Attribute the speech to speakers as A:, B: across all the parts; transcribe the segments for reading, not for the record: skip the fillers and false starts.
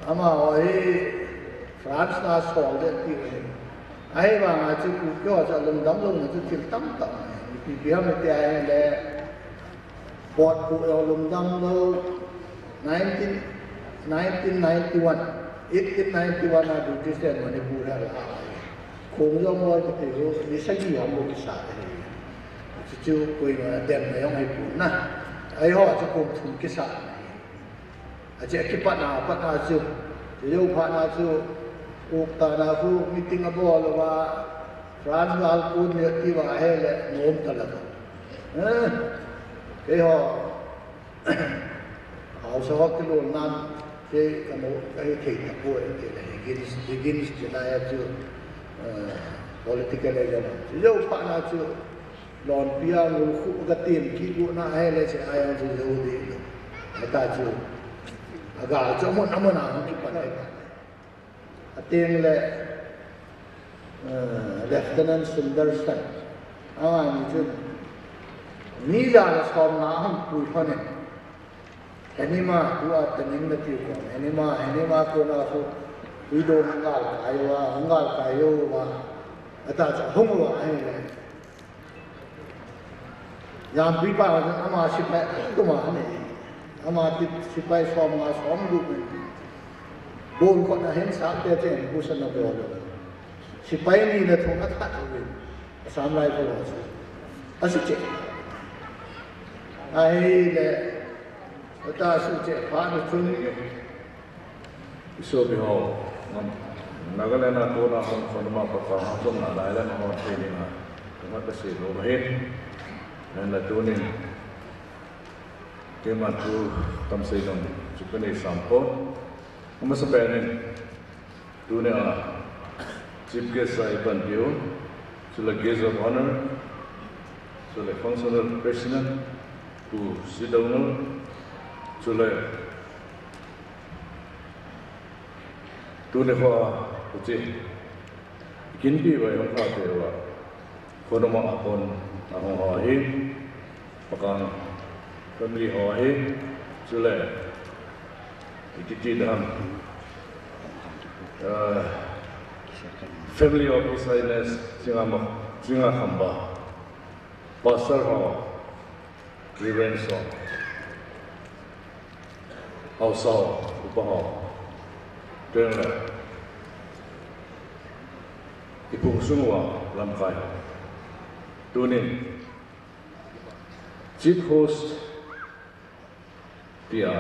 A: ama oi France na sol de ti ai ba nga chu ku kyo cha lum dam lum chu thil tam tam pi pi ha me te ai le bot ku lum dam lo 1991 1891 na du ti sen mane pu ra la khong lo mo ti ro ni sa ji ha mo ki sa de chu ku ma dem na yong ai pu na ai ho chu ku thu ki sa a che ki pa na chu yo pa na chu Uktana ku meeting abo alwa France wal ku ni ti wa hele ngom talaga ke ho au so ki lo nan ke kamo ai ke ta ko e le begins to la ya chu political area yo pa na chu lon pia lu khu ga tim ki ku na hele che ai chu yo di ta chu aga cho mo na ki pa dai Ating le Lieutenant Sundarsan, awan itu ni jalan sekolah naham puihan ini mah dua tening nanti ko, ini mah ko na so video hangal kayo wa, ada cahung wa ini, yang pipa ama sipai itu mah ini, ama sipai som dulu. Bol ko na hen sa te te bu san na bo sipai ni na thong at hat wi sam lai ko asu che ai le ta su che pa na chun
B: so bi ho Nagaland na to na hong kon ma pa pa ha som na lai la ma te ni na ma ta se lo ba hen na to ni ke ma tu tam se dong chu ka nei sampo Masa pening dunia chief guest Ivan Bio, sula guest of honor, sula functional president, tu sidauno, sula dunia hoa uci kinti wa yang kata wa kono ma akon ahong hahi, pakang family hahi, sula Iti dalam family office ines singa hamba pasar ho revenge ho house ho upaho dengan ibu semua lamkai tunin chief host dia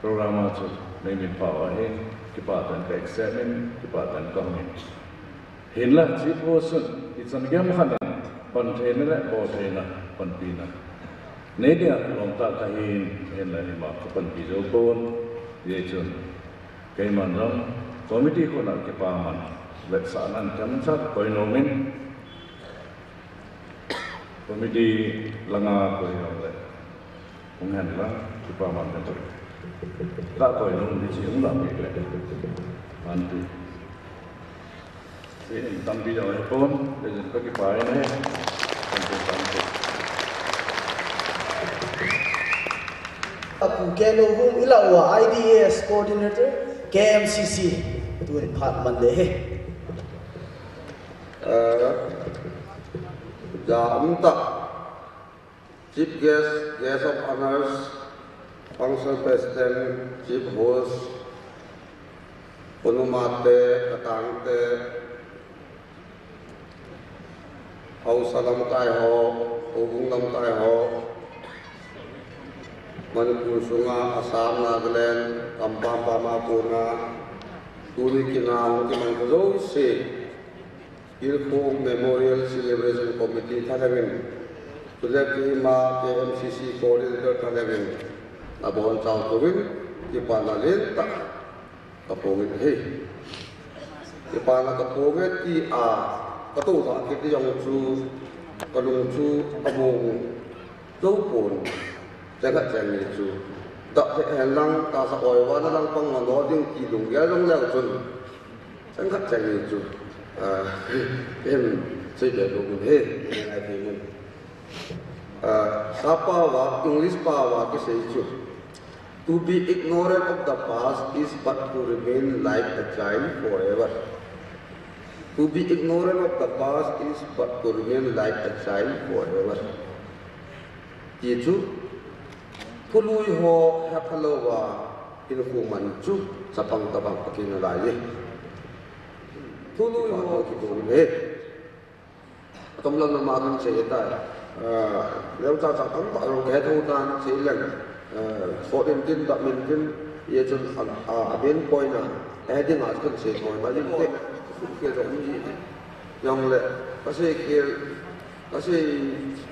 B: Program itu memang power ini kepatan ke examine kepatan kami. Henlah chief person itu sebagai makanan kontainer le kontainer konpina. Nedia lontak kahin henlah lima konpina pun dia cun. Kaiman dong komiti konak kepaman leksanan camcat koinomen komiti langa koinomen penghandlang kepaman tentu. Tak kau yang dicium lah mereka, bantu. Ini tampi jangan pun, jadi pergi pakai ni, bantu.
C: Aku Kilkhong ilawa IDAS coordinator KMCC itu department deh.
D: Jam tak chief guest of honors. Functional President, Chief Host, Punumate, Katante, House Alam Kaiho, Ogung Lam Kaiho, Manipur Sunga, Assam, Nagaland, Kampang Pamakuna, Turi Kinang, Kimankazo, Kilkhong Memorial Celebration Committee, Thadavin, Tulakima, KMCC Coordinator, Thadavin. Abon Chao Tovin, Kipana Lenta, Kapongit He. Kipana Kapongit Ti A, Katuta, Kiti Yang Chu, Kalung Chu, Abong, Dopon, Jagat Jang Chu. Tak Helang, Tasa Oiwana Lang Pang Manoding Kidung, Yalong Lang Chun, Jagat Jang Chu. Saya Dopon He, I think. Sapa wa English pa wa ke sei chu To be ignorant of the past is but to remain like a child forever. To be ignorant of the past is but to remain like a child forever. Jitu, pului ho hapalowa inukuman chu sapang tabang pakinalay. Pului ho kibuli. Tom lang na magang seta. Nếu ta chẳng thắng bại rồi cái thâu tan sẽ lần số tiền tin đặc biệt tin ye chân biến coi nè ai đi ngắt con sẽ ngồi mà đi thế kia giống gì dòng lệ có sẽ kia có sẽ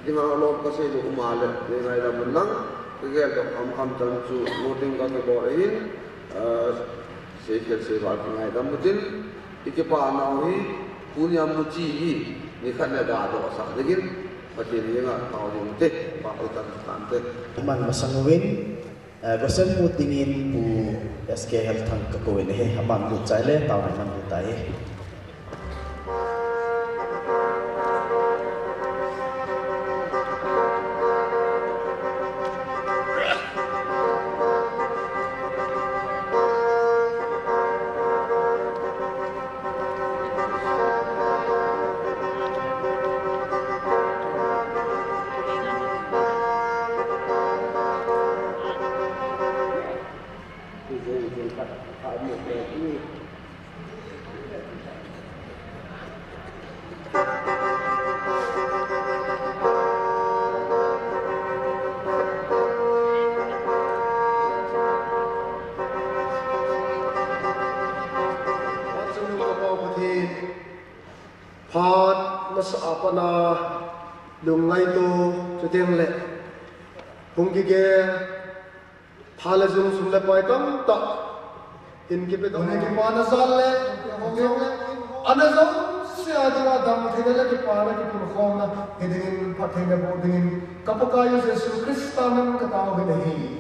D: đi mà lo có sẽ được mà lệ để ngày là mình nắng cái cái âm chân chú một tiếng có thể bỏ đi sẽ kia sẽ vào ngày đó một tin cái bà nào hi punya muci ni kan ada dosa lagi. Pagkili nga tao yung te, pakutan tante.
C: Man masangwin, gosen mo tingin po SK Health ang kakawin eh, habang lutsay le, tao naman lutay.
A: Lungai tu cutting le, hungki ke, thale zoom zoom le pai tam tak, inki pe tu. Unek mana sal le, anazam se aja dam thile le kipana ki Kilkhong na, hidingin pathine bodingin, kapakayu Yesus Kristanan katao hinahi.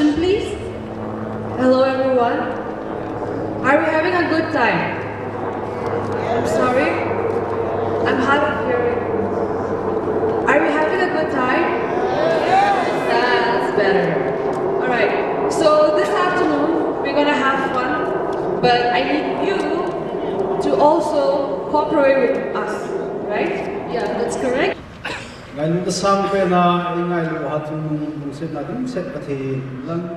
E: introduction, please. Hello, everyone. Are we having a good time? I'm sorry. I'm hard of hearing. Are we having a good time? That's better. All right. So this afternoon we're gonna have fun, but I need you to also cooperate with us, right? Yeah, that's correct.
F: Ngay lúc sáng về na ngay lúc hát chung sẽ na điểm sẽ có thể lần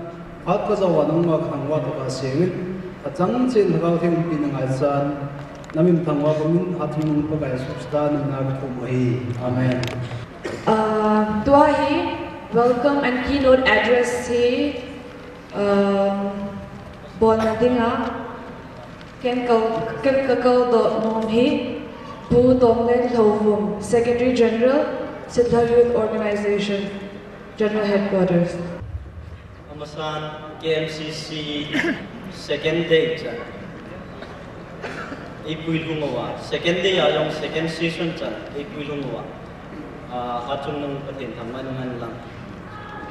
F: hát có dấu ấn mà khang hoa to sinh à chẳng trên thao thêm pin ngay san namin thang hoa của mình hát chung có cái substan na có mày amen.
E: Tua hi welcome and keynote address hi bon dinga ken câu do nom hi pu tong len thovum Secretary General Siddha Youth Organization General Headquarters.
G: Amasan KMCC second day cha. April hungawa. Second day ayong second season cha. April hungawa. Atong nung patin tamanan lang.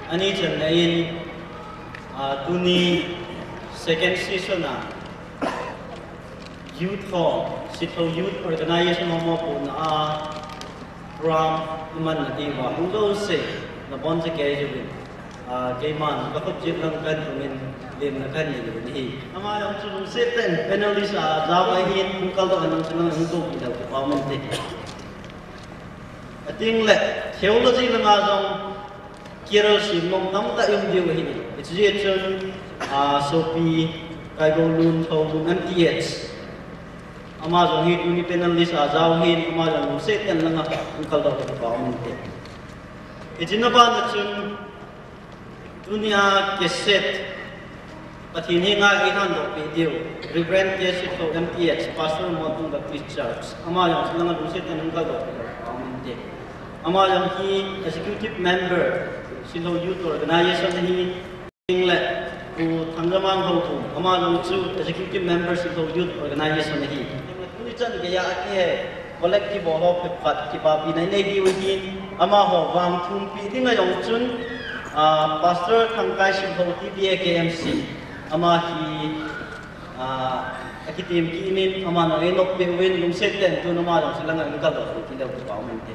G: Ani chan ngayon tuni second season na youth hall Siddha Youth Organization mo po na from man na diwa hulo se na bon sa kaya jud kay man kapag jud lang kan tumin lim na kan ni ama yung sulong seten penalties dawahin kung kaldo anong sulang untuk kita pamente ating le theology lang azong kiro si mong namta yung diwa hini it's jud sopi kay golun thong antiets Amazon hit uni penalties azawhin Amazon set yan lang ang kaldaw ko pa umunti. Ijinaba na chun dunia keset patini nga ihando video rebrand keset ko MTH pastor mo tung Baptist Church Amazon sila nga set yan ang kaldaw ko pa umunti. Amazon hi executive member Siddha Youth Organization hi inglet ku tanggamang hautum Amazon chu executive member Siddha Youth Organization hi chân cái cái collective họp phật thì bà vì này đi với ama họ vàng thun pi thì ngay ông chun pastor thằng cái sinh hoạt thì KMC ama thì cái team kia nên ama nó enok bewin lung set ten tu nama ông sẽ là người cái đó thì đâu có mình thế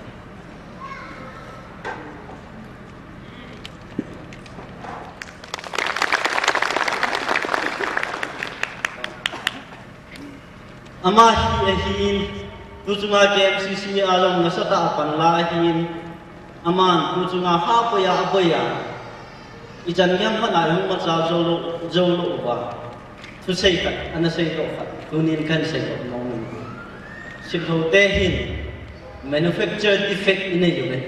G: ama hin tuchunga KMCC along nasata apan lahin aman tuchunga hapaya abaya ijan ngam hana hung macha jolo ba tu sei ka ana sei to khat tunin kan sei to nong sibho te hin manufactured defect in ayule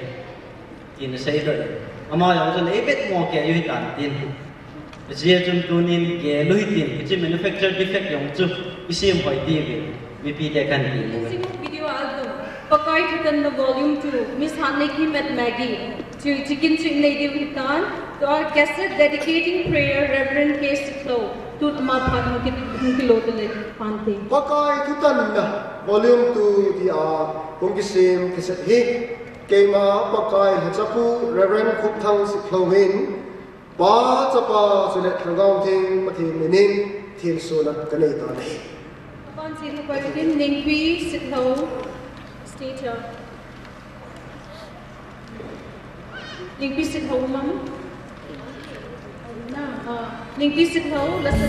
G: tin sei to ama yang jon ebet mo ke yu tan tin Jia jun tunin ke luhitin kici manufactured defect yang chu isim hoi di we pi de kan di
E: Video album pakai kitan na volume 2 Miss Hanleki met Maggie to chicken swing native hitan to our cassette dedicating prayer Reverend K. Siklo to ma phan kilo tele pante
H: pakai kitan na volume 2 di pungkisim cassette hi kema pakai hachapu Reverend Kupthang Siklohin ba chapa sule thangam thing pathi mening thil suna kanei ta nei
E: upon seeing the question Ningpi Siklo state here Ningpi Siklo mam na Ningpi Siklo let's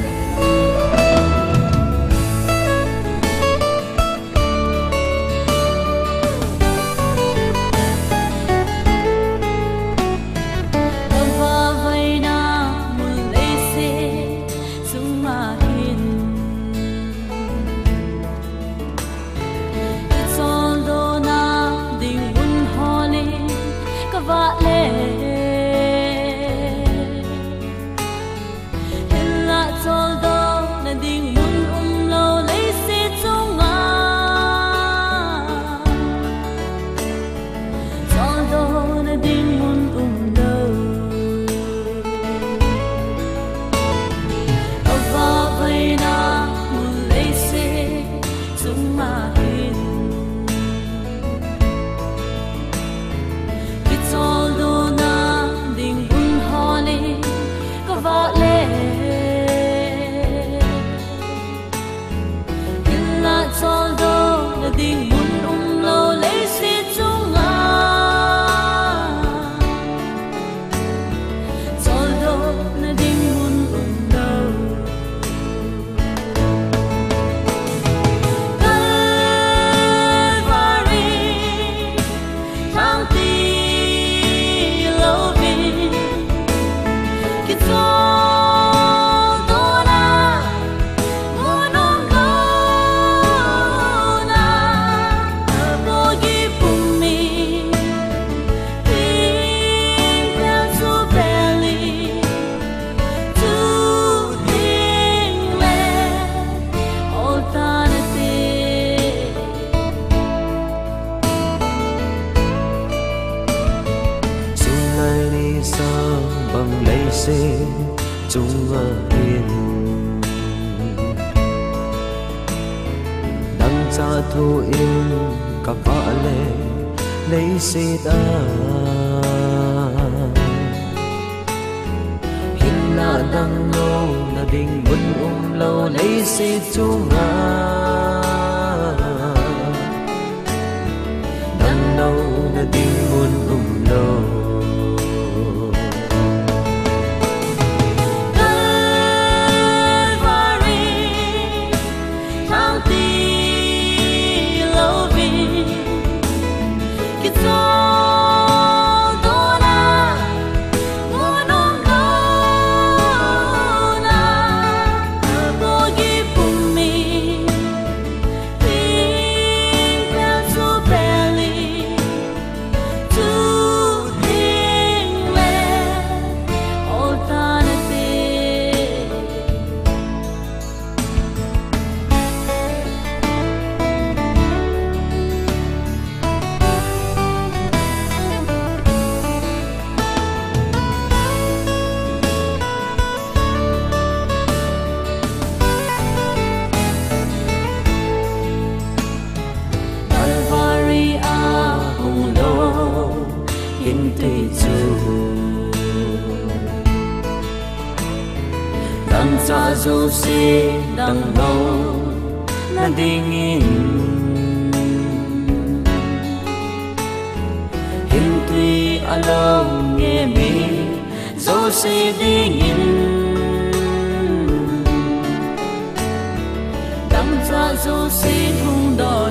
I: Hilla toldo chung hiền đang cha thu in cả vợ lệ lấy xe ta hình là đang lâu là đình buồn lâu lấy xe chung đang lâu là đình buồn lâu sa dù si đằng lâu là dingin hình tuy alo nghe mi dù si dingin đằng sa dù si không đo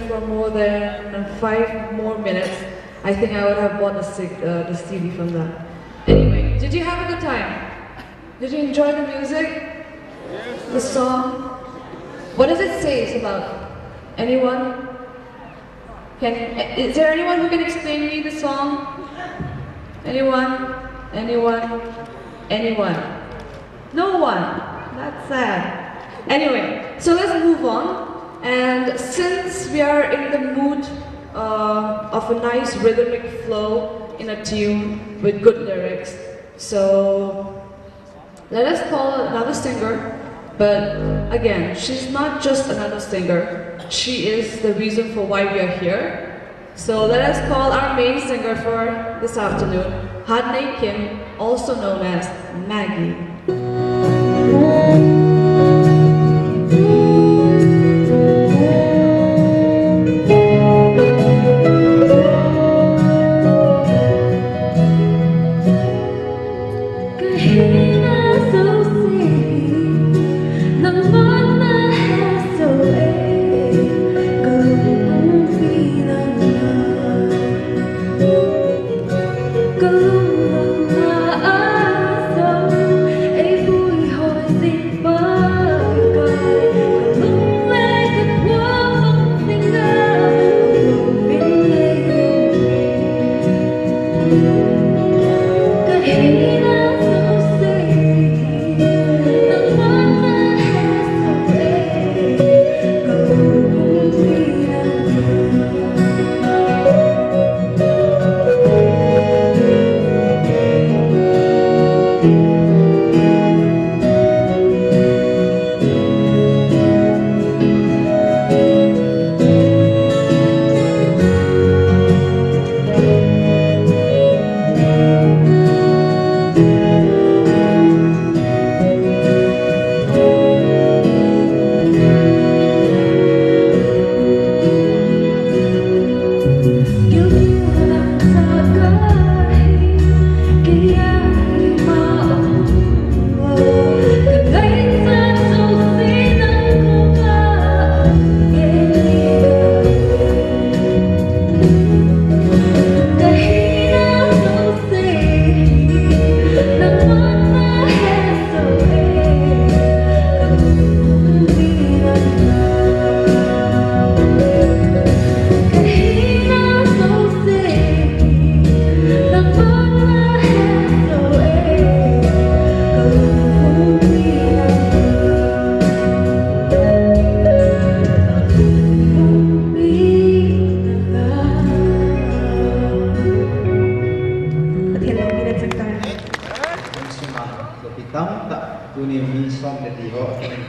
E: for more than 5 more minutes, I think I would have bought the CD from that. Anyway, did you have a good time? Did you enjoy the music? Yes. The song? What does it say about? Anyone? Is there anyone who can explain me the song? Anyone? Anyone? Anyone? No one? That's sad. Anyway, so let's move on. And since we are in the mood of a nice rhythmic flow in a tune with good lyrics, so let us call another singer. But again, she's not just another singer, she is the reason for why we are here. So let us call our main singer for this afternoon, Han Kim, also known as Maggie.
J: But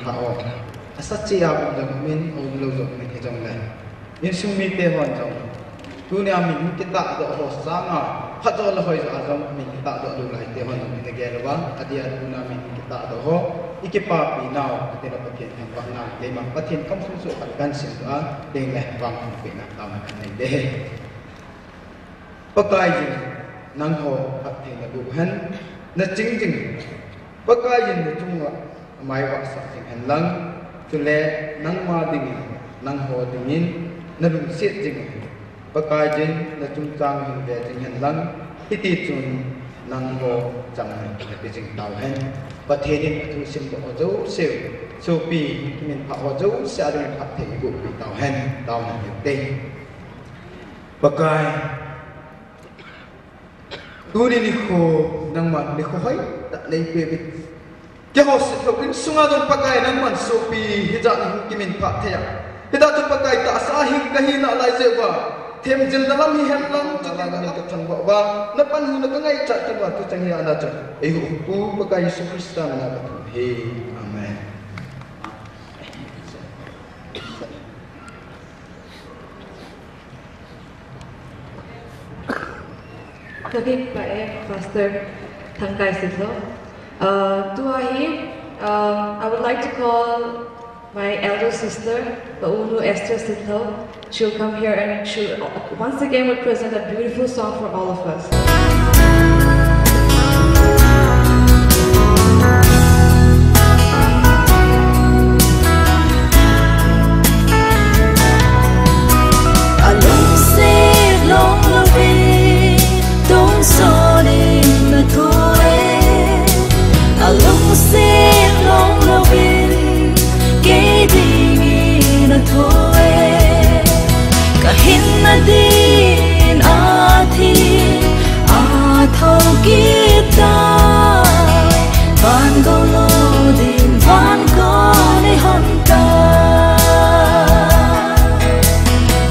F: phao sát chi áp dòng min ông lâu dòng mình dòng này in sung mi te hoàn dòng tu ne mình cái tạ độ hồ sáng à phát cho là hồi giờ dòng mình cái tạ độ lâu lại te hoàn dòng mình cái là vang adia tu na mình cái tạ độ ho ikipa pi nào cái là phát hiện thành vang nào để mà phát hiện không sung sungกันสิ่งอ่ะเด้งแหละวางเป็นนักตามกันในเด้ปะกายจินังโหพัดเทงดูหันน่ะจริงปะกายจินจุงว่าหมายว่าสักสิ่งหันหลังจุเลนังมาดิ่งนังโหดิ่งนั่นรุ่งเสียจริงปะกายจินน่ะจุงจางหินเดจริงหันหลังที่ตีจุนนังโหจังหันเป็นจริงดาวหันประเทศนี้ทุกสิ่งบอกเจ้าเซลสูปีที่มันพาว่าเจ้าเสียดายพัดเทงบุปีดาวหันดาวนั้นอยู่เต็งปะกายtu ni ko nang man ni ko hai ta nei pe bi ke ho se ko kin sunga don pakai nang man so pi hi ja ni kimin pa the ya hi da tu pakai ta sa hi ka hi na lai se wa them jil dalam hi hem lam tu ta ni ka chang ba na pan hu na ka ngai cha ta wa tu chang ya na cha e hu ku pakai Yesus Kristus na ka he amen.
E: Kami Pak Pastor Tangkai Sitlo. I would like to call my elder sister, Pak Unu Esther Sitlo. She'll come here and she'll once again will present a beautiful song for all of us.
J: Din athi athau kita van go lo din van go ne honta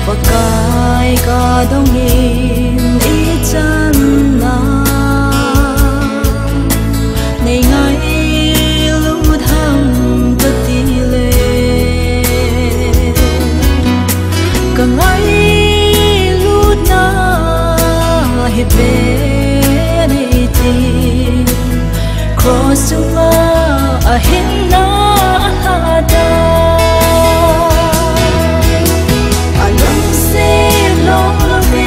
J: pakai ka dongin i chan na nei ngai lu tham ta ti le ka ngai cross to ma a hinna hada along se long love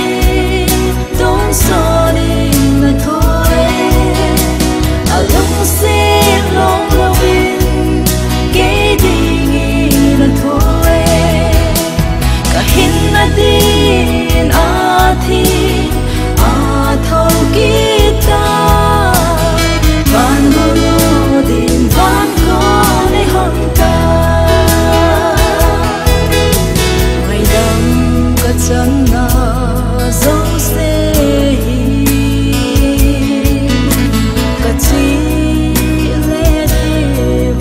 J: don't sorry na thoe along se long love ke ding na thoe ka hinna din athi athau kita van go lo din van go ne honta mai dam ka chan na zo se ka chi le de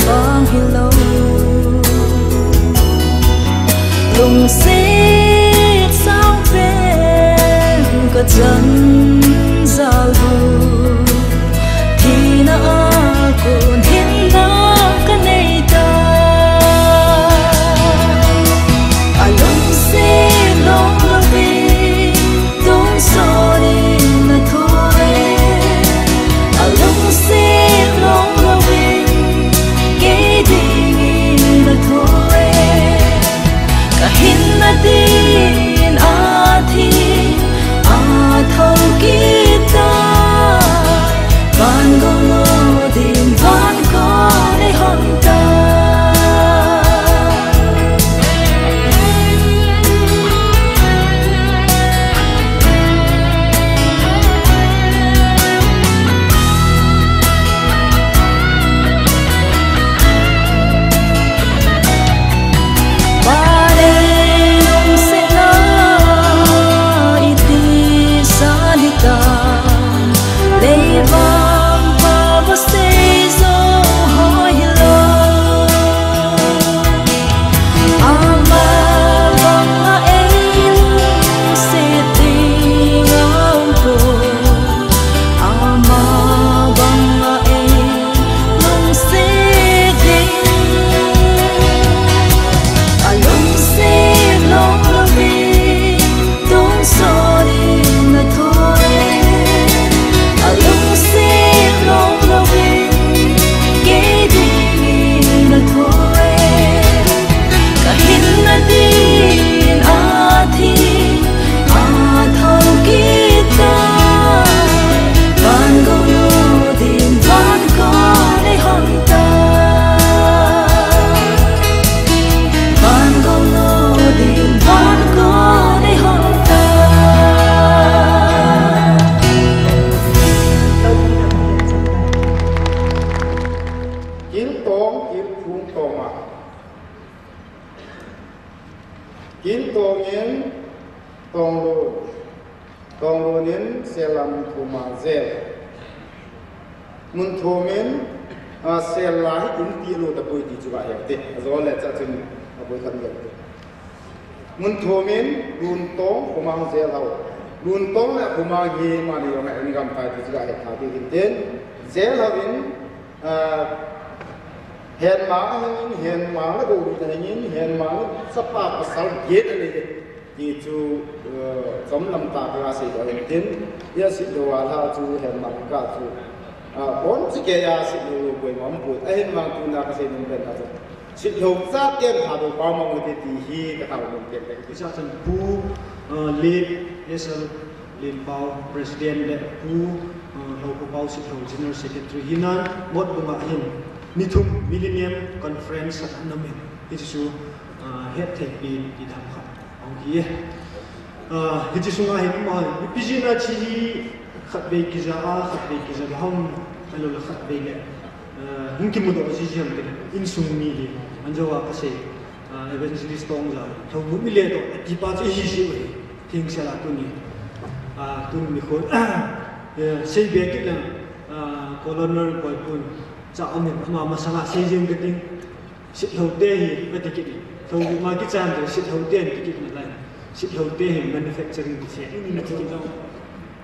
J: vang hi lo lung se sao ve ka chan zal ho thi na kun hin na ka nei ta along se long lo ve don't sorry na thoe along se long lo ve ke ding na thoe ka hin na din athi athau kita
F: Kilkhong Tonglunin selam kumazel mun thomen selahi intilu tapoi di juga yakte azole chatun apoi kan yakte mun thomen luntong kumazel hau luntong la kumagi mani yong ini kam pai di juga yak thadi kinten zel havin hen ma la go di tanin hen ma sapa pasal yet ani di chu giống lâm ta cái gì đó hiện tiến, giờ sự đồ là chu hiện mặt cả chu, bốn chỉ cái sự đồ quay mắm bụi, ai mang tu na cái gì mình bên đó, sự đồ sát tiền hà đồ bao mong người thì hi cái thằng mình tiền đấy,
K: cái sao chân pu lead yes lead bao president lead pu local bao sự đồ general secretary hinan một bộ mặt hin nithum millennium conference anh nằm cái chú hết thảy đi tham khảo ông kia cái số ngày hôm nay bây giờ là chỉ khát về cái giá không hay là khát về cái những cái món đồ gì gì vậy in sung mi đi anh cho cái gì evangelist ông ra thầu muốn mi lấy đó thì bao nhiêu gì vậy tiếng sẽ là tôi mi khối xây về cái là colonel boy pun chào ông mà sang xây dựng cái tiếng sự đầu tiên thì phải cái thầu mà cái trang để sự đầu tiên cái này sự đầu tiên manufacturing thì sẽ ini là cái đâu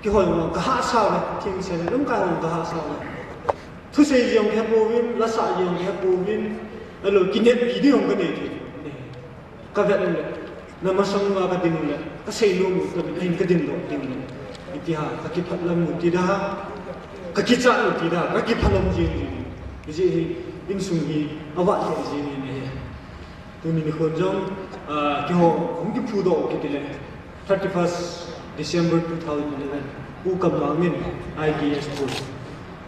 K: cái hồi mà cả sao này thiên sẽ là đúng cái hồi cả sao này thứ xây dựng cái bộ viên là xây dựng cái bộ viên rồi kinh nghiệm kỹ năng cái này thì cái việc này nằm ở trong cái tình này cái xây dựng một cái tình đó tình này thì cái phát lâm một tí đó cái trang một tí đó cái phát lâm gì cái gì in sung gì ở vậy gì này tôi mình khôn trong cái họ không cái phụ độ cái này 31st December 2011 u cầm báo mình IDS post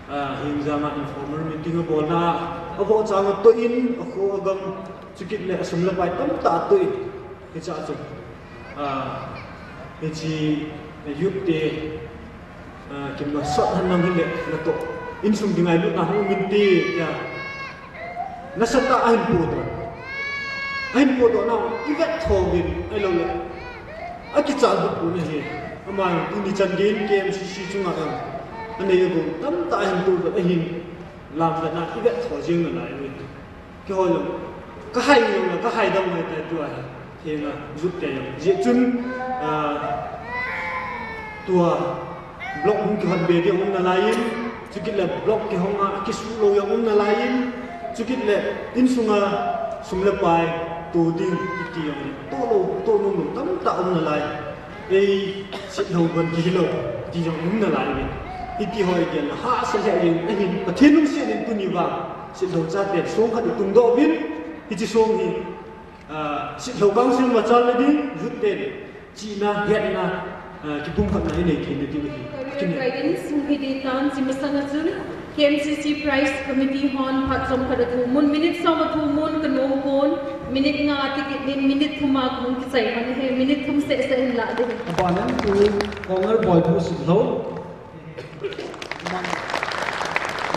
K: hiện ra mà informer meeting ở bộ na ở bộ trang tôi in ở khu gam chú kịch lệ sum lập bài tấm tạ tôi cái cha chung cái gì youth day cái mà sót hơn năm hình lệ là tổ in sum tiếng Anh lúc nào cũng mình tì nó sẽ ta anh phụ đó nào event thầu ai lâu lệ cái trang được của này mà tôi đi chân đến KMCC chung là anh ấy cũng tấm tại hình tụ được anh làm vậy là event thầu riêng là lại cái hồi là cái hay là cái hay đông người ta tuổi thì là giúp để dễ chung tua blog cái hoạt bề đi ông là lại chú kít là blog cái hông cái số lô ông là lại chú kít là in sung lập bài tu tiên cái tô lô tấm tạo ông là lại đây sự đầu gần kỳ lâu thì giống ông là lại vậy thì hỏi cái là hạ sẽ dạy đến anh thiên long sẽ đến tu nhiều vào sự đầu ra để xuống hạt được tung độ biết thì chỉ xuống thì sự đầu băng xương mà cho lên đi rút tiền chỉ là hiện là cái bung phận này thì được cái
E: guidance khi đi tan chỉ mất sang chun KMCC Price Committee hon phát trong khởi động một minute sau mà thu môn cần ôm côn minute ngã thì cái minute thu mà cũng cái say mà hay minute thum sẽ là đấy.
F: Bạn nên tu Congress boy tu sụt lâu.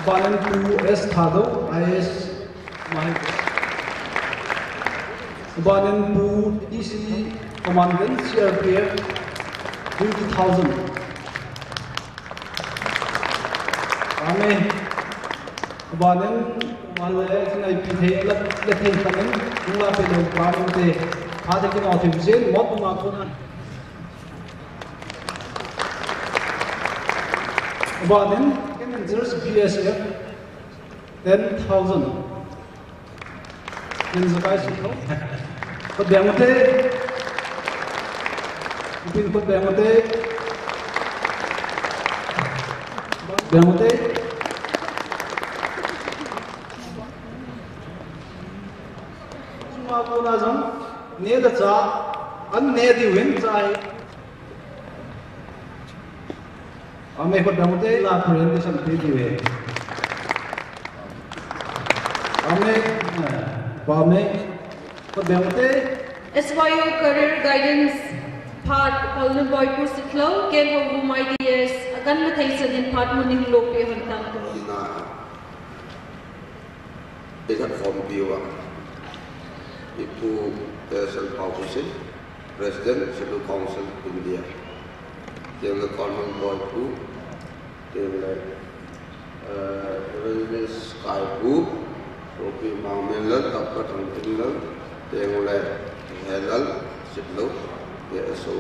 F: Bạn nên tu S thado IS mahal. Bạn nên tu DC Commandant CRPF 20,000. Amen. Bạn nên mà lại cái này bị thế là thế cái này chúng ta phải làm quá mức thế. Ada cái nào thì dễ mất mà thôi anh. Bạn nên cái này just BSF 10,000. Nên cái gì không? Có đẹp một thế. Mình có đẹp một thế. Đẹp một thế. Cô na rằng nghe được cha anh nghe thì huyễn trai ame ko damote la presentation thì về ame ko damote
E: SYO Career Guidance Part Colonel Boy Pusitlo Game of Women Ideas agan na thay sa din part mo ning lope hantang ko
D: ina form view Ipu President Paukusin, President Civil Council India. Yang le Common Board Pu, yang le Release Sky Pu, Ropi Mang Melan, Dr. Tangtinlan, yang le Helal, Sidlo, so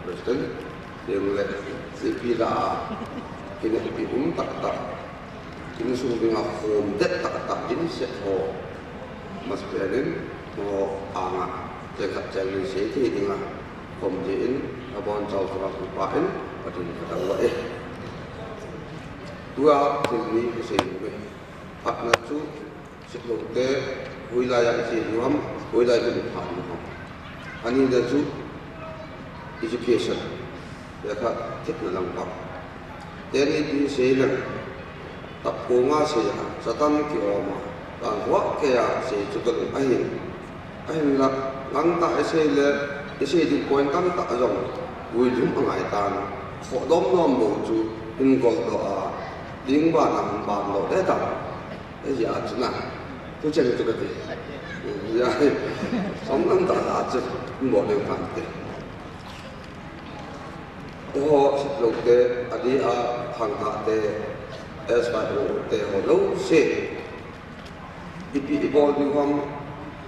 D: President, yang le Sipira, kini Ipi tak, kini sumber ngahom det tak, ini seho, Mas Berin, mau angah, jangan sih ini Komjiin, abang jauh terang lupain, pada ini kata Allah dua sini kesini, hak nasu sebelum ke wilayah sini wilayah depan ani nasu education, ya kak kita lampak, dan ini sini tak punga sih, satan kioma, dan wak kaya sih juga ahin lah, langkah sih Isi di poin kan tak jom, ujung pengaitan, kodom nom boju, ingkol doa, lingba nam ban lo datang, ya cina, tu jadi tu kati, ya, somang tak ada, boleh kanti. Oh, sebelum ke adi hangta de, SYO de holo se, ipi ibol di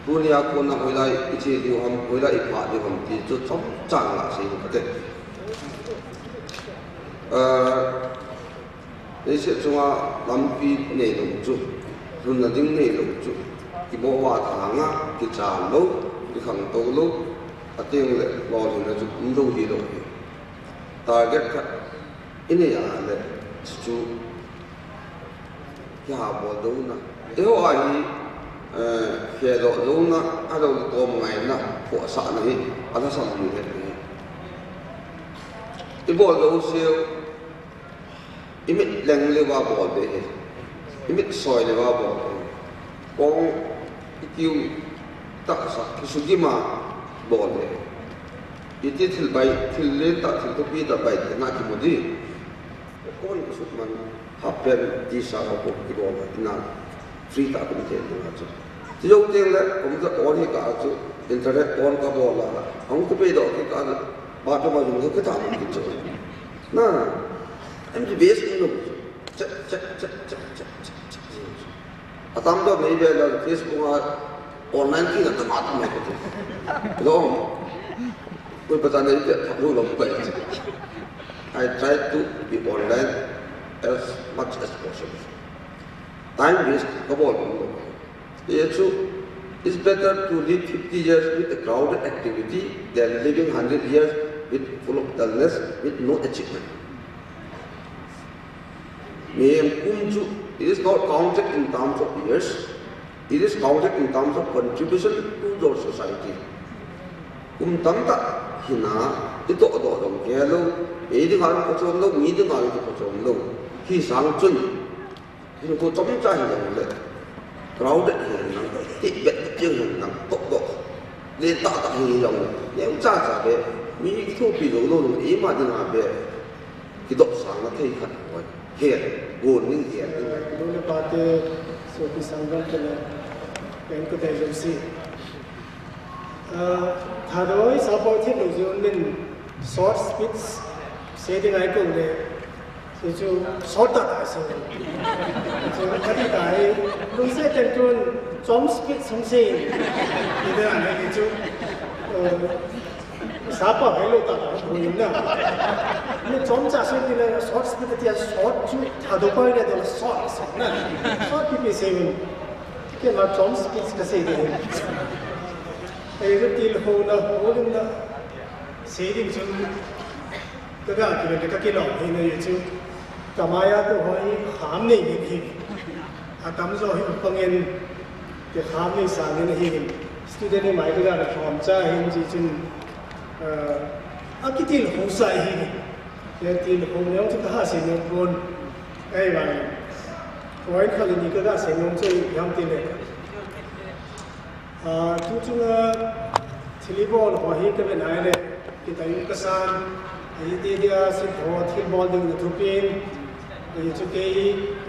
D: dunia ko na wilayah ichi di wilayah ipa di ti chu chom chang la si kate ese chunga lampi ne lu chu run na ding ne lu chu ki bo wa thanga ki cha lo ki khang to lo ateng le lo ni na chu ndo hi lo target ka ini ya le chu ya bo do na eo ai khi đó lúc nó ở đâu có một ngày nó của xã này ở đó sao như thế này cái bộ lâu siêu imit leng le wa bộ về imit soi le wa bộ con cái tiêu tak sa cái số gì mà bộ về cái tiêu thil bay thil le tak thil topi tak bay na ki modi con cái số man happen di sa ko ki bộ na free tak ni thếนะTiada yang le, kamu tu orang ni kau internet orang kau bola, kamu tu beda kita baca macam tu kita tak gitu. Nah, ini base ni loh, cek. Atam tu ni bela Facebook online kita tak mati macam tu. Belum, kau pesan ni tak perlu lompat. I try to be online as much as possible. Time waste kau boleh. It's better to live 50 years with a crowded activity than living 100 years with full of dullness with no achievement. It is not counted in terms of years, it is counted in terms of contribution to the society. Tanta hina ito dong kelo, ngal ko chom lo, ngal ko chom lo, hi sang chun, hin ko chom cha hin le. Crowded hiện năng tiếp cận chương hiện năng tốc độ liên tạo tạo hình dòng nếu cha về mỹ thu bị lỗ luôn ý mà đi làm về cái độ sáng nó thay hẳn rồi hiện buồn nhưng hiện
H: đối với bạn thì số cái sáng gần cái này cái cái gì gì thà đối sao bao thiết đầu tiên mình short speeds sẽ đi ngay cùng để thì chú short tại sao chú cái cái lúc sẽ tên tuần jump speed xong xin thì đây là cái chú sao bảo cái lúc đó không hiểu nữa nhưng jump trả xuống thì là short speed thì short chú thà đâu coi là short nè short thì bị xem cái mà jump speed cái gì đấy cái tiền hồ nó hồ lên đó xây dựng chú cái là cái lồng thì này chú Kamaya tu hoi ham ni hin atam zo hin pangen ke ham ni sang ni hin student ni mai ka na form cha hin ji chin akitil ho sai hin ke til ho ne chu ka se ne bon ai ba hoi khali ni ka se nom chei yam ti le tu chu na tilibol ho hi ka be nai le ki tayu ka san ai ti dia se ho tilbol ding na tupin ये चुके ही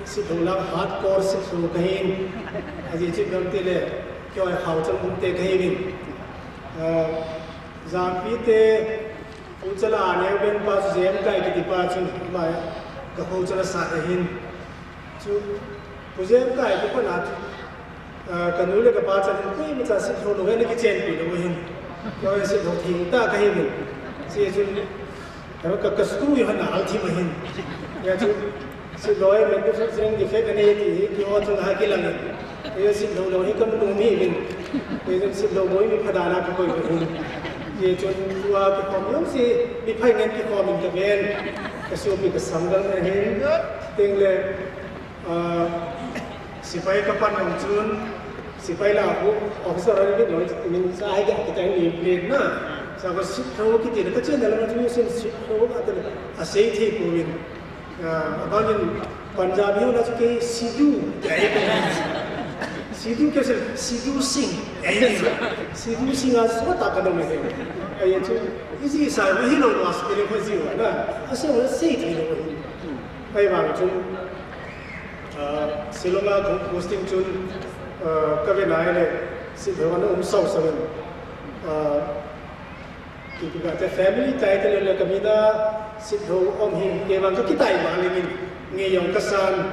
H: सिद्धोला हाथ कोर से शुरू कहीं अजी चिप गमती ले
F: cho khảo trong cũng tê cái mình giảm phí tê cũng cho là nếu bên ba số em cái đi ba chung mà cái hồ cho là sạch hình chú cũng em cái cũng là cái núi là cái ba chân cũng mình sẽ sinh hoạt cái cái chen bị đâu hình cho sinh hoạt thì ta cái mình sẽ chú cái school như thế nào thì mình ya chú sinh hoạt mình cũng sẽ những cái phép này thì họ cho hai cái lần bây giờ sinh hoạt rồi cái công đúng mình bây giờ sinh hoạt mới mình phát đạt cái ਕੋਈ mình ये जो हुआ कि कॉम्यून से बिफाई नेम की कॉमिंग के बेन कैसे भी के संगल में है तेंगले सिपाही का पान मंचून सिपाही लाभो ऑफिसर वाले भी नॉइज मिन साहे के आके टाइम लेट ना सागर सिपाही की तेरे कच्चे नलम में जो सिपाही का तेरे असे थे कोविन अबानिन पंजाबियों ना जो के सिद्धू सिद्धू कैसे सिद्धू सिंह सिद्धू सिंह आज सब ताकत में है ये जो इसी साल में ही लोग वास मेरे को जी हुआ ना ऐसे वो सही थे लोग भाई बांग चुन सिलोंगा पोस्टिंग चुन कभी नाय ले सिद्धू वाला सौ सवन क्योंकि कहते फैमिली टाइटल ले कभी ना सिद्धू ओम ही ये बांग तो किताई बांग लेकिन ये यों कसान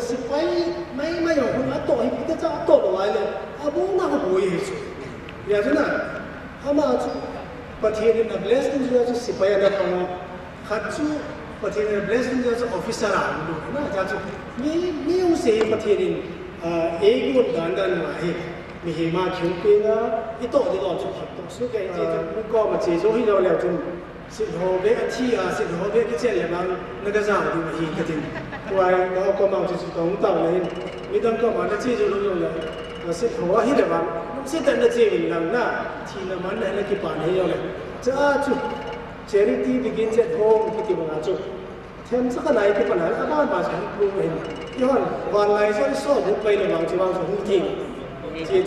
F: सिपाहीไม่ยอมคุณอัตโตให้พิจารณาอัตโตเอาไว้เลยอาบุน่าก็บ่อยเหตุอย่างนั้นนะถ้ามาประเทศนี้นะเบลสติ้งจะสิపాయిนะพอขัดจูประเทศนี้เบลสติ้งจะออฟฟิศอะไรดูนะจะจูมีอุตสาหประเทศนี้เอกุนดันมาให้มีเหมาคิวเปียนะอีโตที่เราจูขัดตัวสุดแก่ที่จะมันก็มาเจโจให้เราแล้วจูสิบหกเบที่สิบหกเบที่เจ้าเลยบางนักจ้างที่มาหินกันจริงว่าเราก็มาจุดตรงต่างเลยมีตั้งก็มาได้เจ้ารู้อยู่เลยสิบหกหินเลยบางสิแต่ละเจ้าหลังหน้าที่ละมันอะไรกี่ปานให้เราเลยจ้าจุดเจริญที่begin at home ที่บางจุดเทมสักไหนที่ปัญหาบ้านบาดฉันรู้เห็นย้อนวันไหนฉันสอบบุกไปเลยบางจุดบางจุดทิ้งเจ้า